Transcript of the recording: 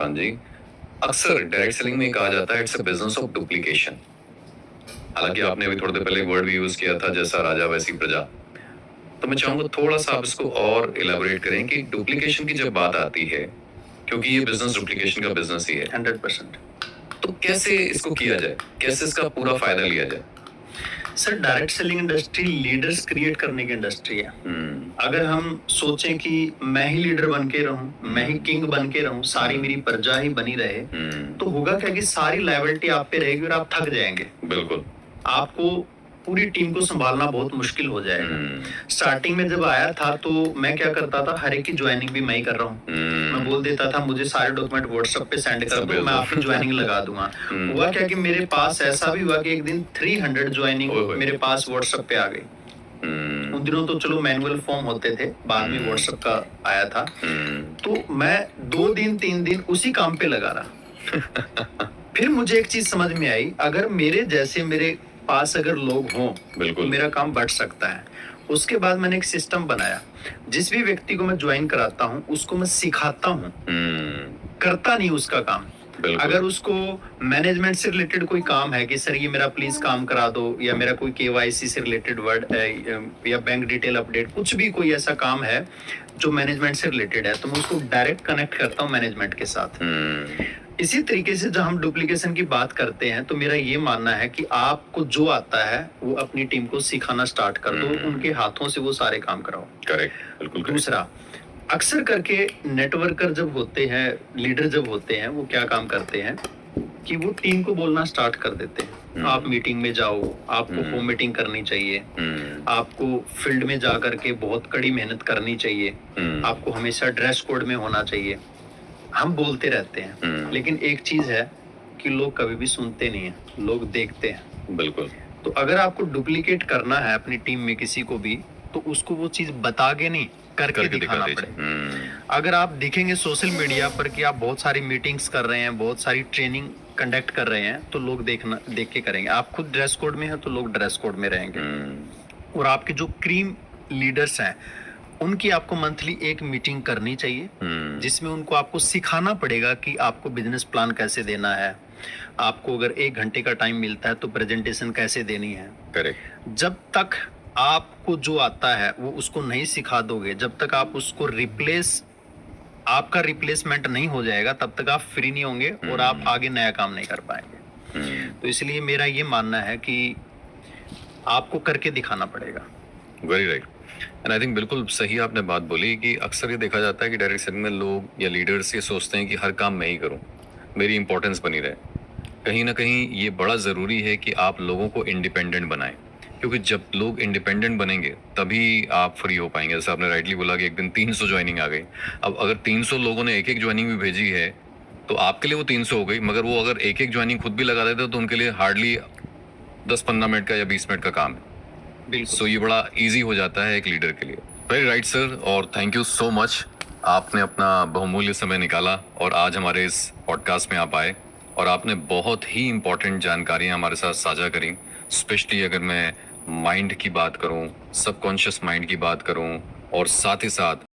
हाँ जी। अक्सर direct selling में कहा जाता है it's a business of duplication. हालांकि आपने अभी थोड़ी देर पहले वर्ड भी यूज किया था, जैसा राजा वैसी प्रजा। तो मैं चाहूंगा थोड़ा सा आप इसको और इलेबोरेट करें कि डुप्लीकेशन की जब बात आती है, क्योंकि ये बिजनेस डुप्लीकेशन का बिजनेस ही है 100%। तो कैसे इसको किया जाए, कैसे इसका पूरा फायदा लिया जाए? Sir, direct selling industry leaders create करने की इंडस्ट्री है। अगर हम सोचें कि मैं ही लीडर बन के रहूं, मैं ही किंग बन के रहूं, सारी मेरी प्रजा ही बनी रहे, तो होगा क्या कि सारी लायबिलिटी आप पे रहेगी और आप थक जाएंगे। बिल्कुल। आपको पूरी टीम को संभालना बहुत मुश्किल हो जाएगा। स्टार्टिंग में जब आया था तो मैं क्या करता था, हर एक की ज्वाइनिंग भी मैं ही कर रहा हूँ। मैं बोल देता था मुझे सारे डॉक्यूमेंट व्हाट्सएप पे सेंड कर दो, मैं आपकी ज्वाइनिंग लगा दूंगा। हुआ क्या कि मेरे पास ऐसा भी हुआ कि एक दिन 300 ज्वाइनिंग मेरे पास व्हाट्सएप पे आ गई। उन दिनों तो चलो मैनुअल फॉर्म होते थे, बाद में व्हाट्सएप का आया था। तो मैं 2 दिन 3 दिन उसी काम पे लगा रहा। फिर मुझे एक चीज समझ में आई, अगर मेरे जैसे मेरे पास अगर लोग हों, बिल्कुल, मेरा काम बढ़ सकता है। उसके बाद मैंने एक सिस्टम बनाया, जिस भी व्यक्ति को मैं ज्वाइन कराता हूँ उसको मैं सिखाता हूँ, करता नहीं उसका काम। अगर उसको मैनेजमेंट से रिलेटेड कोई काम है कि सर ये मेरा प्लीज काम करा दो, या मेरा कोई केवाईसी से रिलेटेड वर्ड या बैंक डिटेल अपडेट, कुछ भी कोई ऐसा काम है जो मैनेजमेंट से रिलेटेड है, तो मैं उसको डायरेक्ट कनेक्ट करता हूँ मैनेजमेंट के साथ। इसी तरीके से जब हम डुप्लीकेशन की बात करते हैं तो मेरा ये मानना है कि आपको जो आता है वो अपनी टीम को सिखाना स्टार्ट कर दो, उनके हाथों से वो सारे काम कराओ। करेक्ट, बिल्कुल। दूसरा, अक्सर करके नेटवर्कर जब होते हैं, लीडर जब होते हैं, वो क्या काम करते हैं कि वो टीम को बोलना स्टार्ट कर देते हैं, आप मीटिंग में जाओ, आपको होम मीटिंग करनी चाहिए, आपको फील्ड में जा करके बहुत कड़ी मेहनत करनी चाहिए, आपको हमेशा ड्रेस कोड में होना चाहिए। हम बोलते रहते हैं, लेकिन एक चीज है कि लोग कभी भी सुनते नहीं है, लोग देखते हैं। बिल्कुल। तो अगर आपको डुप्लीकेट करना है अपनी टीम में किसी को भी, तो उसको वो चीज बता के नहीं, करके दिखाना पड़ेगा। अगर आप देखेंगे सोशल मीडिया पर कि आप बहुत सारी मीटिंग्स कर रहे हैं, बहुत सारी ट्रेनिंग कंडक्ट कर रहे हैं, तो लोग देख के करेंगे। आप खुद ड्रेस कोड में है तो लोग ड्रेस कोड में रहेंगे। और आपके जो क्रीम लीडर्स हैं, उनकी आपको मंथली एक मीटिंग करनी चाहिए, जिसमें उनको आपको सिखाना पड़ेगा कि आपको बिजनेस प्लान कैसे देना है, आपको अगर 1 घंटे का टाइम मिलता है तो प्रेजेंटेशन कैसे देनी है। करेक्ट। जब तक आपको जो आता है वो उसको नहीं सिखा दोगे, जब तक आप उसको आपका रिप्लेसमेंट नहीं हो जाएगा, तब तक आप फ्री नहीं होंगे और आप आगे नया काम नहीं कर पाएंगे। तो इसलिए मेरा ये मानना है कि आपको करके दिखाना पड़ेगा। Very right. And I think बिल्कुल सही आपने बात बोली कि अक्सर ये देखा जाता है कि डायरेक्ट सेलिंग में लोग या लीडर्स ये सोचते हैं कि हर काम मैं ही करूं, मेरी इंपॉर्टेंस बनी रहे। कहीं ना कहीं ये बड़ा ज़रूरी है कि आप लोगों को इंडिपेंडेंट बनाएं, क्योंकि जब लोग इंडिपेंडेंट बनेंगे तभी आप फ्री हो पाएंगे। जैसे आपने राइटली बोला कि एक दिन 300 ज्वाइनिंग आ गई। अब अगर 300 लोगों ने एक एक ज्वाइनिंग भी भेजी है तो आपके लिए वो 300 हो गई, मगर वो अगर एक एक ज्वाइनिंग खुद भी लगा देते तो उनके लिए हार्डली 10-15 मिनट का या 20 मिनट का काम है। सो ये बड़ा इजी हो जाता है एक लीडर के लिए। वेरी राइट सर, और थैंक यू सो मच। आपने अपना बहुमूल्य समय निकाला और आज हमारे इस पॉडकास्ट में आप आए और आपने बहुत ही इंपॉर्टेंट जानकारियां हमारे साथ साझा करी। स्पेशली अगर मैं माइंड की बात करूं, सबकॉन्शियस माइंड की बात करूं, और साथ ही साथ